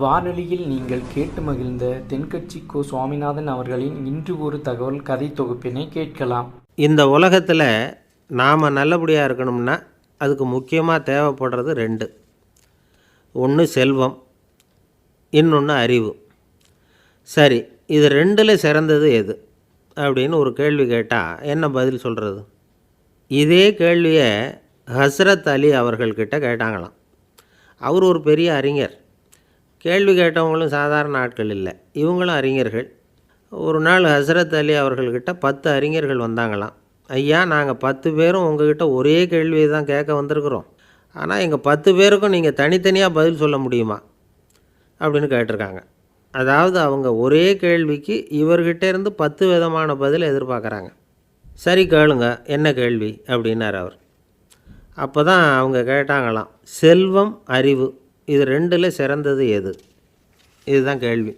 வானொலியில் நீங்கள் கேட்டு மகிழ்ந்த தென்கட்சி கோ சுவாமிநாதன் அவர்களின் இன்று ஒரு தகவல் கதை தொகுப்பினை கேட்கலாம். இந்த உலகத்தில் நாம் நல்லபடியாக இருக்கணும்னா அதுக்கு முக்கியமாக தேவைப்படுறது ரெண்டு. ஒன்று செல்வம், இன்னொன்று அறிவு. சரி, இது ரெண்டில் சிறந்தது எது அப்படின்னு ஒரு கேள்வி கேட்டால் என்ன பதில் சொல்கிறது? இதே கேள்வியை ஹஸ்ரத் அலி அவர்கள்கிட்ட கேட்டாங்களாம். அவர் ஒரு பெரிய அறிஞர். கேள்வி கேட்டவங்களும் சாதாரண ஆட்கள் இல்லை, இவங்களும் அறிஞர்கள். ஒரு நாள் ஹஸ்ரத் அலி அவர்கள்கிட்ட 10 அறிஞர்கள் வந்தாங்களாம். ஐயா, நாங்கள் 10 பேரும் உங்ககிட்ட ஒரே கேள்வியை தான் கேட்க வந்திருக்கிறோம். ஆனால் எங்கள் 10 பேருக்கும் நீங்கள் தனித்தனியாக பதில் சொல்ல முடியுமா அப்படின்னு கேட்டிருக்காங்க. அதாவது அவங்க ஒரே கேள்விக்கு இவர்கிட்ட இருந்து 10 விதமான பதில் எதிர்பார்க்குறாங்க. சரி கேளுங்க, என்ன கேள்வி அப்படின்னார் அவர். அப்போ தான் அவங்க கேட்டாங்களாம், செல்வம், அறிவு, இது ரெண்டில் சிறந்தது எது? இதுதான் கேள்வி.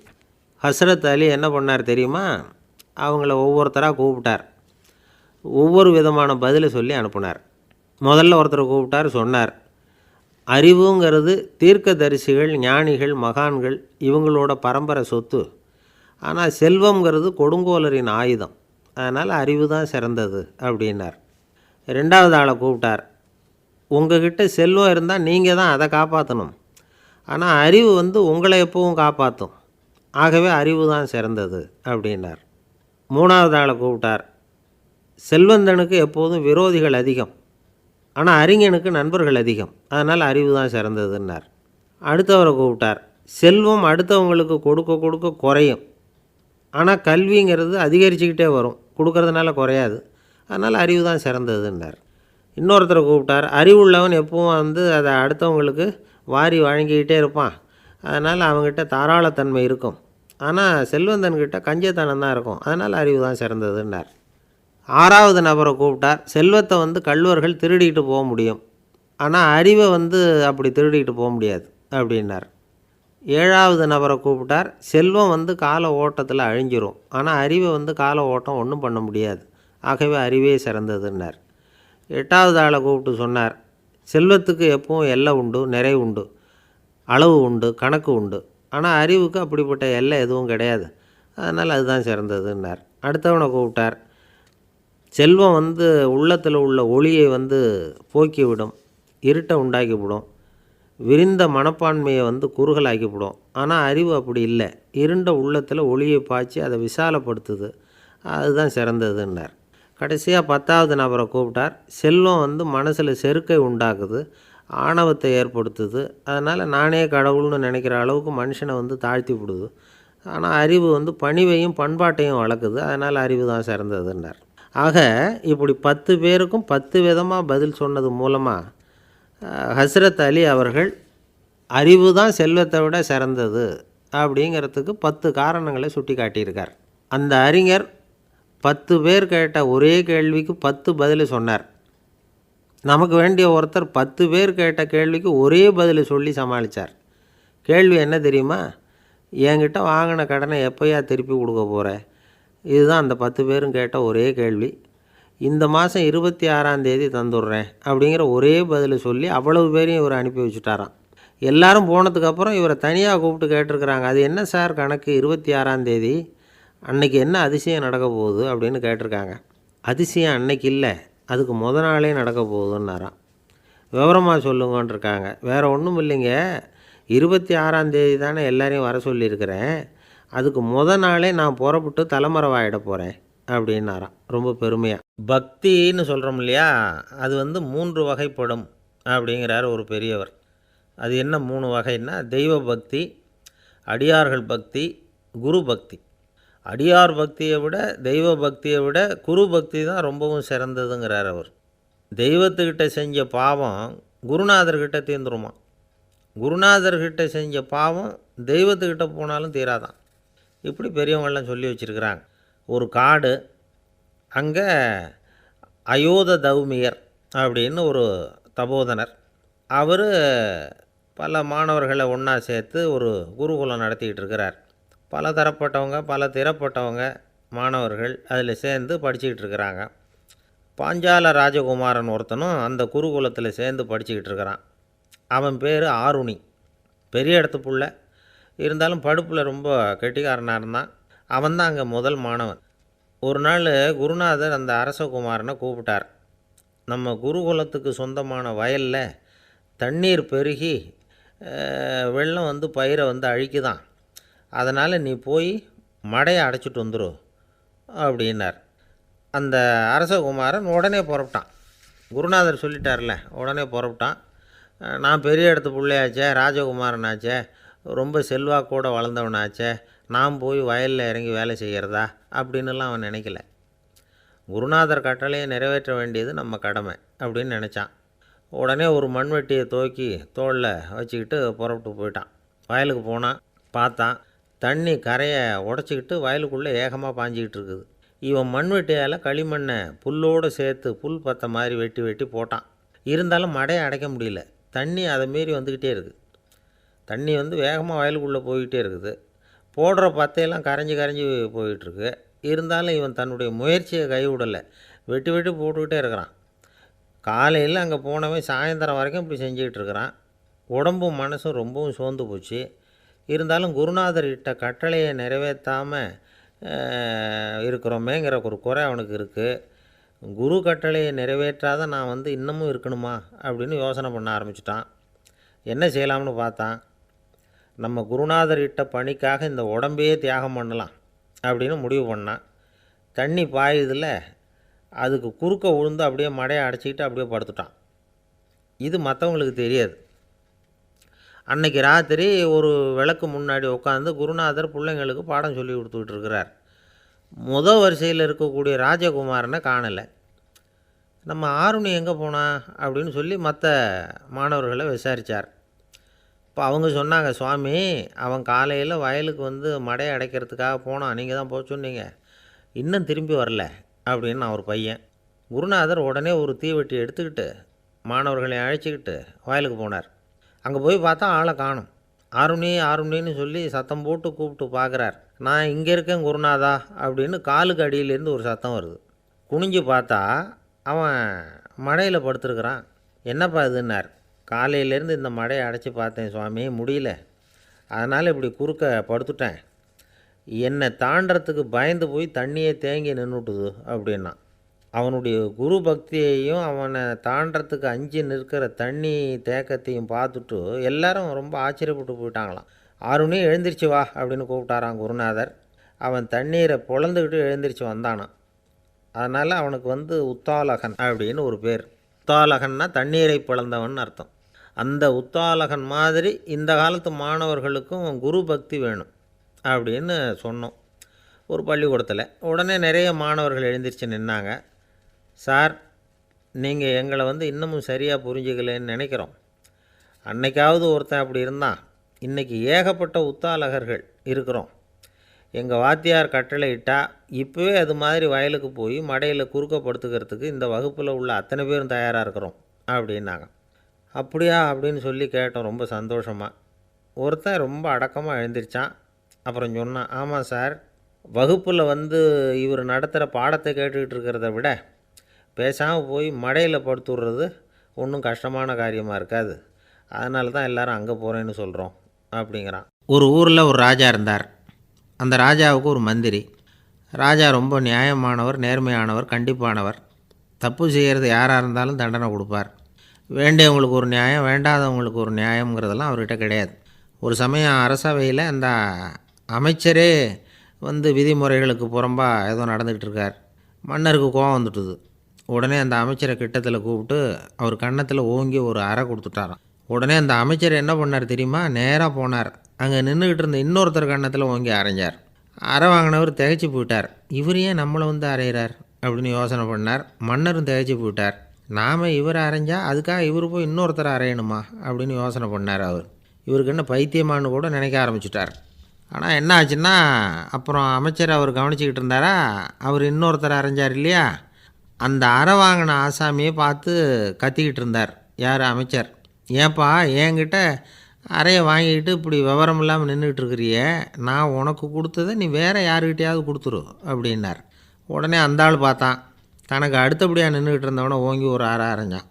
ஹஸ்ரத் அலி என்ன பண்ணார் தெரியுமா? அவங்கள ஒவ்வொருத்தராக கூப்பிட்டார். ஒவ்வொரு விதமான பதிலை சொல்லி அனுப்புனார். முதல்ல ஒருத்தரை கூப்பிட்டார், சொன்னார், அறிவுங்கிறது தீர்க்கதரிசிகள், ஞானிகள், மகான்கள் இவங்களோட பரம்பரை சொத்து. ஆனால் செல்வங்கிறது கொடுங்கோலரின் ஆயுதம். அதனால் அறிவு தான் சிறந்தது அப்படின்னார். ரெண்டாவது ஆளை கூப்பிட்டார். உங்ககிட்ட செல்வம் இருந்தால் நீங்கள் தான் அதை காப்பாற்றணும். ஆனால் அறிவு உங்களை எப்பவும் காப்பாற்றும். ஆகவே அறிவு தான் சிறந்தது அப்படின்னார். மூணாவது ஆளை கூப்பிட்டார். செல்வந்தனுக்கு எப்போதும் விரோதிகள் அதிகம், ஆனால் அறிஞனுக்கு நண்பர்கள் அதிகம். அதனால் அறிவு தான் சிறந்ததுன்னார். அடுத்தவரை கூப்பிட்டார். செல்வம் அடுத்தவங்களுக்கு கொடுக்க கொடுக்க குறையும், ஆனால் கல்விங்கிறது அதிகரிச்சுக்கிட்டே வரும், கொடுக்கறதுனால குறையாது. அதனால் அறிவு தான் சிறந்ததுன்னார். இன்னொருத்தரை கூப்பிட்டார். அறிவுள்ளவன் எப்பவும் அதை அடுத்தவங்களுக்கு வாரி வழங்கிக்கிட்டே இருப்பான். அதனால் அவங்ககிட்ட தாராளத்தன்மை இருக்கும். ஆனால் செல்வந்தன்கிட்ட கஞ்சத்தனம் தான் இருக்கும். அதனால் அறிவு தான் சிறந்ததுன்னார். ஆறாவது நபரை கூப்பிட்டார். செல்வத்தை கள்வர்கள் திருடிட்டு போக முடியும், ஆனால் அறிவை அப்படி திருடிட்டு போக முடியாது அப்படின்னார். ஏழாவது நபரை கூப்பிட்டார். செல்வம் கால ஓட்டத்தில் அழிஞ்சிரும், ஆனால் அறிவை கால ஓட்டம் ஒன்றும் பண்ண முடியாது. ஆகவே அறிவே சிறந்ததுன்னார். எட்டாவது ஆளை கூப்பிட்டு சொன்னார், செல்வத்துக்கு எப்பவும் எல்லை உண்டு, நிறை உண்டு, அளவு உண்டு, கணக்கு உண்டு. ஆனால் அறிவுக்கு அப்படிப்பட்ட எல்லை எதுவும் கிடையாது. அதனால் அதுதான் சிறந்ததுன்னார். அடுத்தவனை கூப்பிட்டார். செல்வம் உள்ளத்தில் உள்ள ஒளியை போக்கிவிடும், இருட்டை உண்டாக்கிவிடும், விரிந்த மனப்பான்மையை குறுகலாக்கிவிடும். ஆனால் அறிவு அப்படி இல்லை, இருண்ட உள்ளத்தில் ஒளியை பாய்ச்சி அதை விசாலப்படுத்துது. அதுதான் சிறந்ததுன்னார். கடைசியாக 10வது நபரை கூப்பிட்டார். செல்வம் மனசில் செருக்கை உண்டாக்குது, ஆணவத்தை ஏற்படுத்துது. அதனால் நானே கடவுள்னு நினைக்கிற அளவுக்கு மனுஷனை தாழ்த்தி விடுது. ஆனால் அறிவு பணிவையும் பண்பாட்டையும் வளர்க்குது. அதனால் அறிவு தான் சிறந்ததுன்னார். ஆக இப்படி 10 பேருக்கும் 10 விதமாக பதில் சொன்னது மூலமாக ஹஸ்ரத் அலி அவர்கள் அறிவு தான் செல்வத்தை விட சிறந்தது அப்படிங்கிறதுக்கு 10 காரணங்களை சுட்டி காட்டியிருக்கார். அந்த அறிஞர் 10 பேர் கேட்ட ஒரே கேள்விக்கு 10 பதில் சொன்னார். நமக்கு வேண்டிய ஒருத்தர் 10 பேர் கேட்ட கேள்விக்கு ஒரே பதில் சொல்லி சமாளித்தார். கேள்வி என்ன தெரியுமா? என்கிட்ட வாங்கின கடனை எப்போயா திருப்பி கொடுக்க போகிற? இதுதான் அந்த 10 பேரும் கேட்ட ஒரே கேள்வி. இந்த மாதம் 26ஆம் தேதி தந்துடுறேன் அப்படிங்கிற ஒரே பதில் சொல்லி அவ்வளவு பேரையும் இவர் அனுப்பி வச்சுட்டாராம். எல்லாரும் போனதுக்கப்புறம் இவரை தனியாக கூப்பிட்டு கேட்டிருக்கிறாங்க. அது என்ன சார் கணக்கு, 26ஆம் தேதி அன்னைக்கு என்ன அதிசயம் நடக்க போகுது அப்படின்னு கேட்டிருக்காங்க. அதிசயம் அன்னைக்கு இல்லை, அதுக்கு நாளே நடக்க போகுதுன்னாராம். விவரமாக சொல்லுங்கன்றிருக்காங்க. வேறு ஒன்றும் இல்லைங்க, 26ஆம் தேதி தானே எல்லாரையும் வர சொல்லியிருக்கிறேன், அதுக்கு நாளே நான் புறப்பட்டு தலைமறைவாயிட போகிறேன் அப்படின்னாராம் ரொம்ப பெருமையாக. பக்தின்னு சொல்கிறோம் இல்லையா, அது 3 வகைப்படும் அப்படிங்கிறார் ஒரு பெரியவர். அது என்ன 3 வகைன்னா, தெய்வ பக்தி, அடியார்கள் பக்தி, குரு பக்தி. அடியார் பக்தியை விட, தெய்வ பக்தியை விட குரு பக்தி தான் ரொம்பவும் சிறந்ததுங்கிறார் அவர். தெய்வத்துக்கிட்ட செஞ்ச பாவம் குருநாதர்கிட்ட தீர்ந்துருமா, குருநாதர்கிட்ட செஞ்ச பாவம் தெய்வத்துக்கிட்ட போனாலும் தீராதான். இப்படி பெரியவங்கள்லாம் சொல்லி வச்சுருக்கிறாங்க. ஒரு காடு, அங்கே அயோத தௌமியர் அப்படின்னு ஒரு தபோதனர். அவர் பல மாணவர்களை ஒன்றா சேர்த்து ஒரு குருகுலம் நடத்திக்கிட்டு இருக்கிறார். பல தரப்பட்டவங்க, பல திறப்பட்டவங்க மாணவர்கள் அதில் சேர்ந்து படிச்சுக்கிட்டு இருக்கிறாங்க. பாஞ்சால ராஜகுமாரன் ஒருத்தனும் அந்த குருகுலத்தில் சேர்ந்து படிச்சுக்கிட்டு இருக்கிறான். அவன் பேர் ஆருணி. பெரிய இடத்து புள்ள, இருந்தாலும் படிப்பில் ரொம்ப கெட்டிக்காரனாக இருந்தான். அவன் தான் அங்கே முதல் மாணவன். ஒரு நாள் குருநாதர் அந்த அரசகுமாரனை கூப்பிட்டார். நம்ம குருகுலத்துக்கு சொந்தமான வயலில் தண்ணீர் பெருகி வெள்ளம் வந்து பயிரை வந்து அழிக்குதான். அதனால் நீ போய் மடையை அடைச்சிட்டு வந்துரு அப்படின்னார். அந்த அரசகுமாரன் உடனே புறப்பட்டான். குருநாதர் சொல்லிட்டார்ல, உடனே புறப்பட்டான். நான் பெரிய இடத்து பிள்ளையாச்சே, ராஜகுமாரனாச்சே, ரொம்ப செல்வாக்கூட வளர்ந்தவனாச்சே, நான் போய் வயலில் இறங்கி வேலை செய்கிறதா அப்படின்னுலாம் அவன் நினைக்கல. குருநாதர் கட்டளையை நிறைவேற்ற வேண்டியது நம்ம கடமை அப்படின்னு நினச்சான். உடனே ஒரு மண்வெட்டியை தூக்கி தோளில் வச்சுக்கிட்டு புறப்பட்டு போயிட்டான். வயலுக்கு போனான். பார்த்தான், தண்ணி கரையை உடச்சிக்கிட்டு வயலுக்குள்ளே ஏகமாக பாஞ்சிக்கிட்டு இருக்குது. இவன் மண்வெட்டியால் களிமண்ணை புல்லோடு சேர்த்து புல் பற்ற மாதிரி வெட்டி வெட்டி போட்டான். இருந்தாலும் மடையை அடைக்க முடியல. தண்ணி அதை மீறி வந்துக்கிட்டே இருக்குது. தண்ணி வந்து வேகமாக வயலுக்குள்ளே போய்கிட்டே இருக்குது. போடுற பத்தையெல்லாம் கரைஞ்சி கரைஞ்சி போயிட்டுருக்கு. இருந்தாலும் இவன் தன்னுடைய முயற்சியை கைவிடலை. வெட்டி வெட்டி போட்டுக்கிட்டே இருக்கிறான். காலையில் அங்கே போனவன் சாயந்தரம் வரைக்கும் இப்படி செஞ்சுக்கிட்டு இருக்கிறான். உடம்பும் மனசும் ரொம்பவும் சோர்ந்து போச்சு. இருந்தாலும் குருநாதர் இட்ட கட்டளையை நிறைவேற்றாமல் இருக்கிறோமேங்கிற ஒரு குறை அவனுக்கு இருக்குது. குரு கட்டளையை நிறைவேற்றாத நான் வந்து இன்னமும் இருக்கணுமா அப்படின்னு யோசனை பண்ண ஆரம்பிச்சிட்டான். என்ன செய்யலாம்னு பார்த்தான். நம்ம குருநாதர் இட்ட பணிக்காக இந்த உடம்பையே தியாகம் பண்ணலாம் அப்படின்னு முடிவு பண்ணான். தண்ணி பாயுதில் அதுக்கு குறுக்க விழுந்து அப்படியே மடையை அடைச்சிக்கிட்டு அப்படியே படுத்துட்டான். இது மற்றவங்களுக்கு தெரியாது. அன்னைக்கு ராத்திரி ஒரு விளக்கு முன்னாடி உட்காந்து குருநாதர் பிள்ளைங்களுக்கு பாடம் சொல்லி கொடுத்துக்கிட்டு இருக்கிறார். முதல் வரிசையில் இருக்கக்கூடிய ராஜகுமாரனை காணலை. நம்ம ஆருணி எங்கே போனா அப்படின்னு சொல்லி மற்ற மாணவர்களை விசாரித்தார். இப்போ அவங்க சொன்னாங்க, சுவாமி அவன் காலையில் வயலுக்கு வந்து மடையை அடைக்கிறதுக்காக போனான், நீங்கள் தான் போக சொன்னீங்க, இன்னும் திரும்பி வரல அப்படின்னு ஒரு பையன். குருநாதர் உடனே ஒரு தீவெட்டி எடுத்துக்கிட்டு மாணவர்களை அழைச்சிக்கிட்டு வயலுக்கு போனார். அங்கே போய் பார்த்தா ஆளை காணும். ஆருணி ஆருணின்னு சொல்லி சத்தம் போட்டு கூப்பிட்டு பார்க்குறார். நான் இங்கே இருக்கேன் குருநாதா அப்படின்னு காலுக்கு அடியிலேருந்து ஒரு சத்தம் வருது. குனிஞ்சு பார்த்தா அவன் மடையில் படுத்துருக்குறான். என்னப்பா இதுன்னார். காலையிலேருந்து இந்த மடையை அடைச்சி பார்த்தேன் சுவாமி, முடியல, அதனால் இப்படி குறுக்க படுத்துட்டேன். என்னை தாண்டறதுக்கு பயந்து போய் தண்ணியை தேங்கி நின்றுட்டுது அப்படின்னா. அவனுடைய குரு பக்தியையும் அவனை தாண்டறதுக்கு அஞ்சு நிற்கிற தண்ணி தேக்கத்தையும் பார்த்துட்டு எல்லாரும் ரொம்ப ஆச்சரியப்பட்டு போயிட்டாங்களாம். ஆருணி எழுந்திரிச்சு வா அப்படின்னு கூப்பிட்டாரான் குருநாதர். அவன் தண்ணீரை பொழந்துக்கிட்டு எழுந்திரிச்சு வந்தானான். அதனால் அவனுக்கு வந்து உத்தாலகன் அப்படின்னு ஒரு பேர். உத்தாலகன்னா தண்ணீரை பிளந்தவன் அர்த்தம். அந்த உத்தாலகன் மாதிரி இந்த காலத்து மாணவர்களுக்கும் குரு பக்தி வேணும் அப்படின்னு சொன்னோம் ஒரு பள்ளிக்கூடத்தில். உடனே நிறைய மாணவர்கள் எழுந்திரிச்சு நின்னாங்க. சார், நீங்கள் எங்களை வந்து இன்னமும் சரியாக புரிஞ்சுக்கலன்னு நினைக்கிறோம். அன்னைக்காவது ஒருத்தன் அப்படி இருந்தான், இன்றைக்கி ஏகப்பட்ட உத்தாலகர்கள் இருக்கிறோம். எங்கள் வாத்தியார் கட்டளை இட்டால் இப்போவே அது மாதிரி வயலுக்கு போய் மடையில் குறுக்கப்படுத்துக்கிறதுக்கு இந்த வகுப்பில் உள்ள அத்தனை பேரும் தயாராக இருக்கிறோம் அப்படின்னாங்க. அப்படியா அப்படின்னு சொல்லி கேட்டோம் ரொம்ப சந்தோஷமாக. ஒருத்தன் ரொம்ப அடக்கமாக எழுந்திரிச்சான். அப்புறம் சொன்னான், ஆமாம் சார், வகுப்பில் வந்து இவர் நடத்துகிற பாடத்தை கேட்டுக்கிட்டு இருக்கிறத விட பேசாமல் போய் மடையில் படுத்துடுறது ஒன்றும் கஷ்டமான காரியமாக இருக்காது, அதனால தான் எல்லோரும் அங்கே போகிறேன்னு சொல்கிறோம் அப்படிங்கிறான். ஒரு ஊரில் ஒரு ராஜா இருந்தார். அந்த ராஜாவுக்கு ஒரு மந்திரி. ராஜா ரொம்ப நியாயமானவர், நேர்மையானவர், கண்டிப்பானவர். தப்பு செய்கிறது யாராக இருந்தாலும் தண்டனை கொடுப்பார். வேண்டியவங்களுக்கு ஒரு நியாயம், வேண்டாதவங்களுக்கு ஒரு நியாயங்கிறதெல்லாம் அவர்கிட்ட கிடையாது. ஒரு சமயம் அரசவையில் அந்த அமைச்சரே வந்து விதிமுறைகளுக்கு புறம்பாக ஏதோ நடந்துக்கிட்டு இருக்கார். மன்னருக்கு கோபம் வந்துட்டுது. உடனே அந்த அமைச்சரை கிட்டத்தில் கூப்பிட்டு அவர் கன்னத்தில் ஓங்கி ஒரு அறை கொடுத்துட்டாராம். உடனே அந்த அமைச்சர் என்ன பண்ணார் தெரியுமா, நேராக போனார். அங்கே நின்றுக்கிட்டு இருந்த இன்னொருத்தர் கன்னத்தில் ஓங்கி அரைஞ்சார். அறை வாங்கினவர் திகைச்சு போயிட்டார். இவர் ஏன் நம்மளை வந்து அரைகிறார் அப்படின்னு யோசனை பண்ணார். மன்னரும் திகைச்சு போயிட்டார். நாம் இவர் அரைஞ்சா அதுக்காக இவர் போய் இன்னொருத்தர் அரையணுமா அப்படின்னு யோசனை பண்ணார். இவருக்கு என்ன பைத்தியமானு கூட நினைக்க ஆரம்பிச்சிட்டார். ஆனால் என்ன ஆச்சுன்னா, அப்புறம் அமைச்சர் அவர் கவனிச்சிக்கிட்டு இருந்தாரா, அவர் இன்னொருத்தர் அரைஞ்சார் இல்லையா, அந்த அறை வாங்கின ஆசாமியை பார்த்து கத்திக்கிட்டு இருந்தார். யார்? அமைச்சர். ஏன்பா என்கிட்ட அறையை வாங்கிக்கிட்டு இப்படி விவரம் இல்லாமல் நின்றுக்கிட்டு இருக்கிறியே, நான் உனக்கு கொடுத்ததை நீ வேறு யாருக்கிட்டையாவது கொடுத்துரு அப்படின்னார். உடனே அந்த ஆள் பார்த்தான். தனக்கு அடுத்தபடியாக நின்றுக்கிட்டு இருந்தவனை ஓங்கி ஒரு அறை அரைஞ்சான்.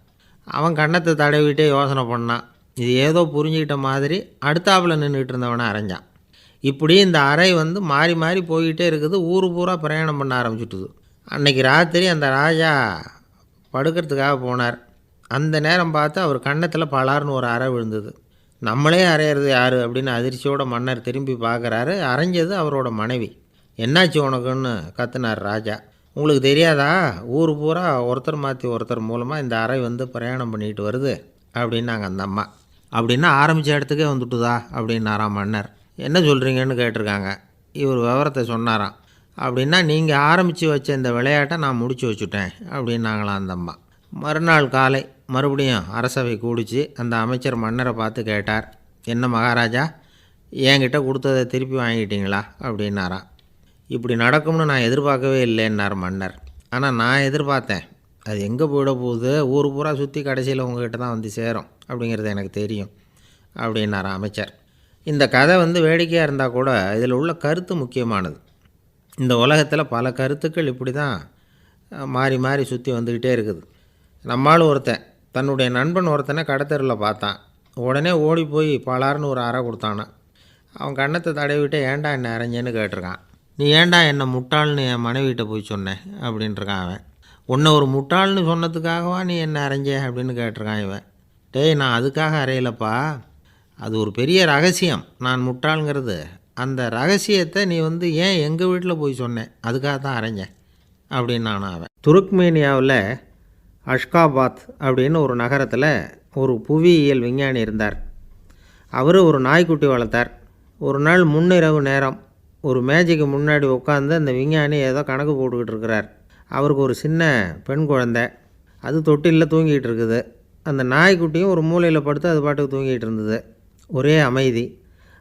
அவன் கன்னத்தை தடவிட்டே யோசனை பண்ணான். இது ஏதோ புரிஞ்சுக்கிட்ட மாதிரி அடுத்தாப்பில் நின்றுக்கிட்டு இருந்தவனை அரைஞ்சான். இப்படி இந்த அறை வந்து மாறி மாறி போய்கிட்டே இருக்குது. ஊர் பூரா பிரயாணம் பண்ண ஆரம்பிச்சுட்டுது. அன்றைக்கி ராத்திரி அந்த ராஜா படுக்கிறதுக்காக போனார். அந்த நேரம் பார்த்து அவர் கன்னத்தில் பலார்னு ஒரு அறை விழுந்தது. நம்மளே அறையிறது யார் அப்படின்னு அதிர்ச்சியோட மன்னர் திரும்பி பார்க்குறாரு. அரைஞ்சது அவரோட மனைவி. என்னாச்சு உனக்குன்னு கத்துனார் ராஜா. உங்களுக்கு தெரியாதா, ஊர் பூரா ஒருத்தர் மாற்றி ஒருத்தர் மூலமாக இந்த அறை வந்து பிரயாணம் பண்ணிட்டு வருது அப்படின்னாங்க அந்த அம்மா. அப்படின்னா ஆரம்பித்த இடத்துக்கே வந்துட்டுதா அப்படின்னாராம் மன்னர். என்ன சொல்கிறீங்கன்னு கேட்டிருக்காங்க. இவர் விவரத்தை சொன்னாராம். அப்படின்னா நீங்கள் ஆரம்பித்து வச்ச இந்த விளையாட்டை நான் முடிச்சு வச்சுட்டேன் அப்படின்னாங்களாம் அந்த அம்மா. மறுநாள் காலை மறுபடியும் அரசவை கூடிச்சு அந்த அமைச்சர் மன்னரை பார்த்து கேட்டார், என்ன மகாராஜா, என்கிட்ட கொடுத்ததை திருப்பி வாங்கிட்டீங்களா அப்படின்னாராம். இப்படி நடக்கும்னு நான் எதிர்பார்க்கவே இல்லைன்னார் மன்னர். ஆனால் நான் எதிர்பார்த்தேன். அது எங்கே போயிட போகுது, ஊர் பூரா சுற்றி கடைசியில் உங்ககிட்ட தான் வந்து சேரும் அப்படிங்கிறது எனக்கு தெரியும் அப்படின்னார் அமைச்சர். இந்த கதை வந்து வேடிக்கையாக இருந்தால் கூட இதில் உள்ள கருத்து முக்கியமானது. இந்த உலகத்தில் பல கருத்துக்கள் இப்படி தான் மாறி மாறி சுற்றி வந்துக்கிட்டே இருக்குது. நம்மால் ஒருத்தன் தன்னுடைய நண்பன் ஒருத்தனை கடத்தெருவில் பார்த்தான். உடனே ஓடி போய் பலார்னு ஒரு அறை கொடுத்தானான். அவன் கண்ணத்தை தடவிட்டு ஏன்டா என்னை அரைஞ்சேன்னு கேட்டிருக்கான். நீ ஏன்டா என்னை முட்டாள்னு என் மனைவிட்ட போய் சொன்னேன் அப்படின்ட்டுருக்கான் அவன். உன்னை ஒரு முட்டாள்னு சொன்னதுக்காகவா நீ என்னை அரைஞ்சே அப்படின்னு கேட்டிருக்கான் இவன். டேய், நான் அதுக்காக அறையலப்பா, அது ஒரு பெரிய ரகசியம். நான் முட்டாளுங்கிறது அந்த ரகசியத்தை நீ வந்து ஏன் எங்கள் வீட்டில் போய் சொன்னேன், அதுக்காக தான் அரைஞ்சேன் அப்படின்னு நான் அவன். துருக்மேனியாவில் அஷ்காபாத் அப்படின்னு ஒரு நகரத்தில் ஒரு புவியியல் விஞ்ஞானி இருந்தார். அவர் ஒரு நாய்க்குட்டி வளர்த்தார். ஒரு நாள் முன்னிரவு நேரம் ஒரு மேஜைக்கு முன்னாடி உட்காந்து அந்த விஞ்ஞானி ஏதோ கணக்கு போட்டுக்கிட்டு இருக்கிறார். அவருக்கு ஒரு சின்ன பெண் குழந்தை, அது தொட்டிலில் தூங்கிட்டு இருக்குது. அந்த நாய்க்குட்டியும் ஒரு மூலையில் படுத்து அது பாட்டுக்கு தூங்கிட்டு இருந்தது. ஒரே அமைதி.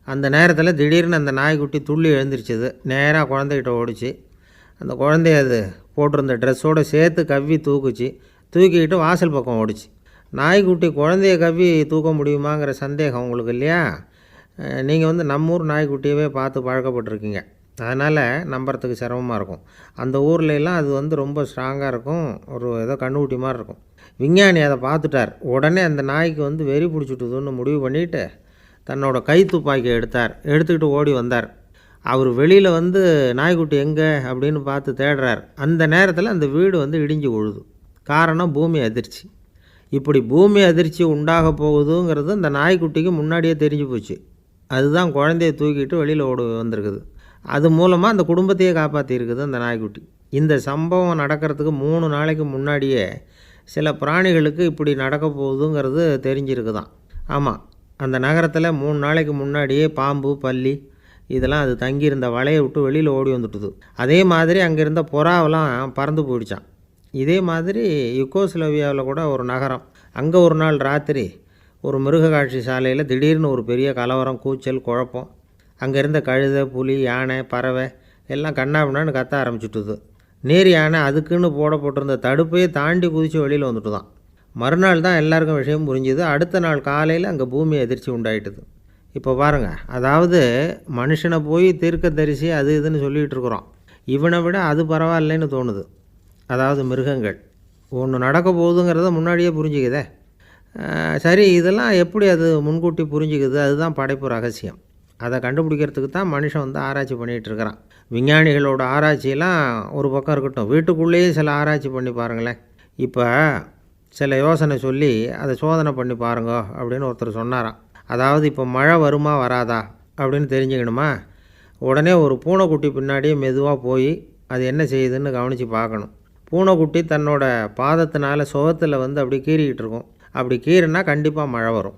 அந்த நேரத்தில் திடீர்னு அந்த நாய்க்குட்டி துள்ளி எழுந்திரிச்சிது. நேராக குழந்தைகிட்ட ஓடிச்சு. அந்த குழந்தைய அது போட்டிருந்த ட்ரெஸ்ஸோடு சேர்த்து கவ்வி தூக்குச்சு. தூக்கிக்கிட்டு வாசல் பக்கம் ஓடிச்சு. நாய்க்குட்டி குழந்தைய கவ்வி தூக்க முடியுமாங்கிற சந்தேகம் உங்களுக்கு இல்லையா? நீங்கள் வந்து நம்மூர் நாய்க்குட்டியவே பார்த்து பழக்கப்பட்டிருக்கீங்க, அதனால் நம்புறதுக்கு சிரமமாக இருக்கும். அந்த ஊர்லெலாம் அது வந்து ரொம்ப ஸ்ட்ராங்காக இருக்கும், ஒரு ஏதோ கண்ணுக்குட்டி மாதிரி இருக்கும். விஞ்ஞானி அதை பார்த்துட்டார். உடனே அந்த நாய்க்கு வந்து வெறி பிடிச்சிட்டுதுன்னு முடிவு பண்ணிவிட்டு தன்னோட கை துப்பாக்கியை எடுத்துக்கிட்டு ஓடி வந்தார். அவர் வெளியில் வந்து நாய்க்குட்டி எங்கே அப்படின்னு பார்த்து தேடுறார். அந்த நேரத்தில் அந்த வீடு வந்து இடிஞ்சு விழுது. காரணம் பூமி அதிர்ச்சி. இப்படி பூமி அதிர்ச்சி உண்டாக போகுதுங்கிறது அந்த நாய்க்குட்டிக்கு முன்னாடியே தெரிஞ்சு போச்சு. அதுதான் குழந்தைய தூக்கிட்டு வெளியில் ஓடி வந்திருக்குது. அது மூலமாக அந்த குடும்பத்தையே காப்பாற்றிருக்குது அந்த நாய்க்குட்டி. இந்த சம்பவம் நடக்கிறதுக்கு 3 நாளைக்கு முன்னாடியே சில பிராணிகளுக்கு இப்படி நடக்க போகுதுங்கிறது தெரிஞ்சிருக்குதான். ஆமாம், அந்த நகரத்தில் 3 நாளைக்கு முன்னாடியே பாம்பு, பல்லி இதெல்லாம் அது தங்கியிருந்த வலையை விட்டு வெளியில் ஓடி வந்துட்டுது. அதே மாதிரி அங்கே இருந்த புறாவெல்லாம் பறந்து போயிடுச்சான். இதே மாதிரி யுகோஸ்லோவியாவில் கூட ஒரு நகரம், அங்கே ஒரு நாள் ராத்திரி ஒரு மிருக காட்சி சாலையில் திடீர்னு ஒரு பெரிய கலவரம், கூச்சல், குழப்பம். அங்கே இருந்த கழுதை, புலி, யானை, பறவை எல்லாம் கண்ணாபின்னான்னு கத்த ஆரம்பிச்சுட்டுது. நேர் யானை அதுக்குன்னு போடப்பட்டிருந்த தடுப்பையே தாண்டி குதித்து வெளியில் வந்துட்டு தான். மறுநாள் தான் எல்லாருக்கும் விஷயம் புரிஞ்சுது. அடுத்த நாள் காலையில் அங்கே பூமி அதிர்ச்சி உண்டாயிட்டுது. இப்போ பாருங்கள், அதாவது மனுஷனை போய் தீர்க்கதரிசி அது இதுன்னு சொல்லிகிட்டு இருக்கிறோம். இவனை விட அது பரவாயில்லைன்னு தோணுது. அதாவது மிருகங்கள் ஒன்று நடக்க போகுதுங்கிறத முன்னாடியே புரிஞ்சுக்குதே. சரி, இதெல்லாம் எப்படி அது முன்கூட்டி புரிஞ்சுக்குது? அதுதான் படைப்பு ரகசியம். அதை கண்டுபிடிக்கிறதுக்கு தான் மனுஷன் வந்து ஆராய்ச்சி பண்ணிகிட்டு இருக்கிறான். விஞ்ஞானிகளோட ஆராய்ச்சியெல்லாம் ஒரு பக்கம் இருக்கட்டும், வீட்டுக்குள்ளேயே சில ஆராய்ச்சி பண்ணி பாருங்களேன். இப்போ சில யோசனை சொல்லி அதை சோதனை பண்ணி பாருங்க அப்படின்னு ஒருத்தர் சொன்னாராம். அதாவது இப்போ மழை வருமா வராதா அப்படின்னு தெரிஞ்சுக்கணுமா, உடனே ஒரு பூனைக்குட்டி பின்னாடியே மெதுவாக போய் அது என்ன செய்யுதுன்னு கவனித்து பார்க்கணும். பூனைக்குட்டி தன்னோட பாதத்தினால சுகத்தில் வந்து அப்படி கீறிக்கிட்டு இருக்கும். அப்படி கீறினா கண்டிப்பாக மழை வரும்.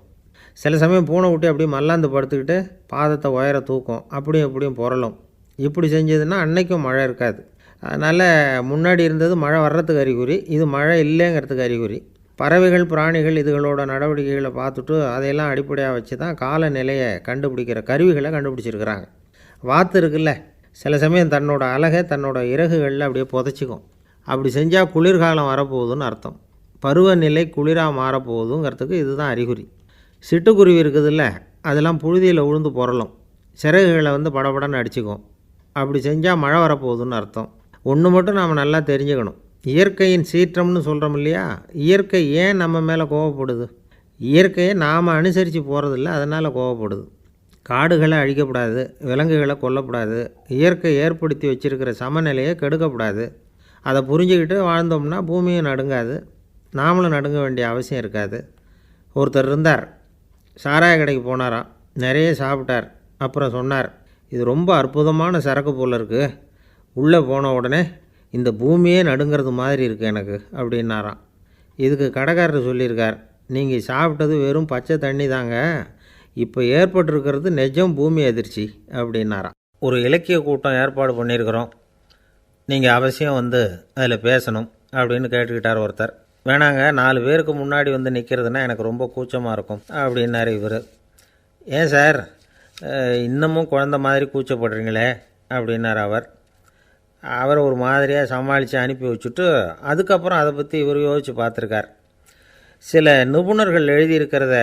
சில சமயம் பூனைக்குட்டி அப்படியே மல்லாந்து படுத்துக்கிட்டு பாதத்தை உயர தூக்கும், அப்படியும் இப்படியும் புரளும். இப்படி செஞ்சதுன்னா அன்னைக்கும் மழை இருக்காது. அதனால் முன்னாடி இருந்தது மழை வர்றதுக்கு அறிகுறி, இது மழை இல்லைங்கிறதுக்கு அறிகுறி. பறவைகள், பிராணிகள் இதுகளோட நடவடிக்கைகளை பார்த்துட்டு அதையெல்லாம் அடிப்படையாக வச்சு தான் காலநிலையை கண்டுபிடிக்கிற கருவிகளை கண்டுபிடிச்சிருக்கிறாங்க. வாத்து இருக்குல்ல, சில சமயம் தன்னோட அழகை தன்னோட இறகுகளில் அப்படியே புதைச்சிக்கும். அப்படி செஞ்சால் குளிர்காலம் வரப்போகுதுன்னு அர்த்தம். பருவநிலை குளிராக மாறப்போகுதுங்கிறதுக்கு இதுதான் அறிகுறி. சிட்டுக்குருவி இருக்குதுல்ல, அதெல்லாம் புழுதியில் விழுந்து புரளும், சிறகுகளை வந்து படபடன்னு அடிச்சுக்கும். அப்படி செஞ்சால் மழை வரப்போகுதுன்னு அர்த்தம். ஒன்று மட்டும் நாம் நல்லா தெரிஞ்சுக்கணும், இயற்கையின் சீற்றம்னு சொல்கிறோம் இல்லையா, இயற்கை ஏன் நம்ம மேலே கோவப்படுது? இயற்கையை நாம் அனுசரித்து போகிறதில்ல, அதனால் கோவப்படுது. காடுகளை அழிக்கப்படாது, விலங்குகளை கொல்லக்கூடாது, இயற்கை ஏற்படுத்தி வச்சுருக்கிற சமநிலையை கெடுக்கக்கூடாது. அதை புரிஞ்சுக்கிட்டு வாழ்ந்தோம்னா பூமியும் நடுங்காது, நாமளும் நடுங்க வேண்டிய அவசியம் இருக்காது. ஒருத்தர் இருந்தார், சாராய கடைக்கு போனாராம், நிறைய சாப்பிட்டார். அப்புறம் சொன்னார், இது ரொம்ப அற்புதமான சரக்கு போல் இருக்குது, உள்ளே போன உடனே இந்த பூமியே நடுங்கிறது மாதிரி இருக்குது எனக்கு அப்படின்னாராம். இதுக்கு கடைக்காரர் சொல்லியிருக்கார், நீங்கள் சாப்பிட்டது வெறும் பச்சை தண்ணி தாங்க, இப்போ ஏற்பட்டிருக்கிறது நிஜம் பூமி அதிர்ச்சி அப்படின்னாராம். ஒரு இலக்கிய கூட்டம் ஏற்பாடு பண்ணியிருக்கிறோம், நீங்கள் அவசியம் வந்து அதில் பேசணும் அப்படின்னு கேட்டுக்கிட்டார் ஒருத்தர். வேணாங்க, 4 பேருக்கு முன்னாடி வந்து நிற்கிறதுனா எனக்கு ரொம்ப கூச்சமாக இருக்கும் அப்படின்னாரு இவர். ஏன் சார் இன்னமும் குழந்த மாதிரி கூச்சப்படுறீங்களே அப்படின்னார் அவர். அவரை ஒரு மாதிரியாக சமாளித்து அனுப்பி வச்சுட்டு அதுக்கப்புறம் அதை பற்றி இவர் யோசித்து பார்த்துருக்கார். சில நிபுணர்கள் எழுதியிருக்கிறத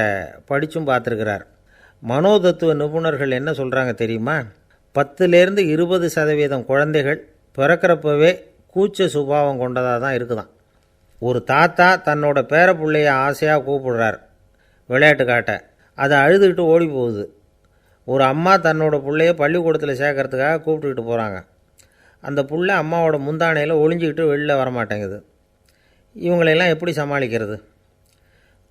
படித்தும் பார்த்துருக்கிறார். மனோதத்துவ நிபுணர்கள் என்ன சொல்கிறாங்க தெரியுமா? 10லேருந்து 20% குழந்தைகள் பிறக்கிறப்பவே கூச்ச சுபாவம் கொண்டதாக தான் இருக்குதான். ஒரு தாத்தா தன்னோட பேர பிள்ளைய ஆசையாக கூப்பிடுறார் விளையாட்டு காட்ட, அதை அழுதுகிட்டு ஓடி போகுது. ஒரு அம்மா தன்னோட பிள்ளைய பள்ளிக்கூடத்தில் சேர்க்கறதுக்காக கூப்பிட்டுக்கிட்டு போகிறாங்க. அந்த புள்ள அம்மாவோட முந்தானையில் ஒளிஞ்சிக்கிட்டு வெளில வரமாட்டேங்குது. இவங்களெல்லாம் எப்படி சமாளிக்கிறது?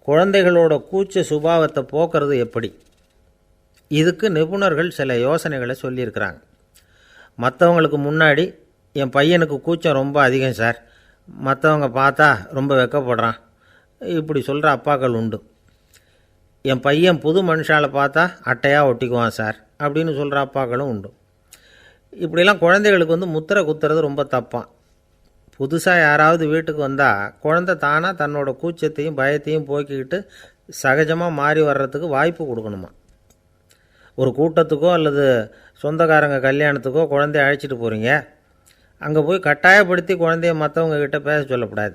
குழந்தைகளோட கூச்ச சுபாவத்தை போக்குறது எப்படி? இதுக்கு நிபுணர்கள் சில யோசனைகளை சொல்லியிருக்கிறாங்க. மற்றவங்களுக்கு முன்னாடி என் பையனுக்கு கூச்சம் ரொம்ப அதிகம் சார், மற்றவங்க பார்த்தா ரொம்ப வெக்கப்படுறான், இப்படி சொல்கிற அப்பாக்கள் உண்டு. என் பையன் புது மனுஷாலை பார்த்தா அட்டையாக ஒட்டிக்குவான் சார் அப்படின்னு சொல்கிற அப்பாக்களும் உண்டு. இப்படிலாம் குழந்தைகளுக்கு வந்து முத்திரை குத்துறது ரொம்ப தப்பான். புதுசாக யாராவது வீட்டுக்கு வந்தால் குழந்தை தானாக தன்னோட கூச்சத்தையும் பயத்தையும் போக்கிக்கிட்டு சகஜமாக மாறி வர்றதுக்கு வாய்ப்பு கொடுக்கணுமா. ஒரு கூட்டத்துக்கோ அல்லது சொந்தக்காரங்க கல்யாணத்துக்கோ குழந்தைய அழைச்சிட்டு போகிறீங்க, அங்கே போய் கட்டாயப்படுத்தி குழந்தைய மற்றவங்க கிட்ட பேச சொல்லக்கூடாது.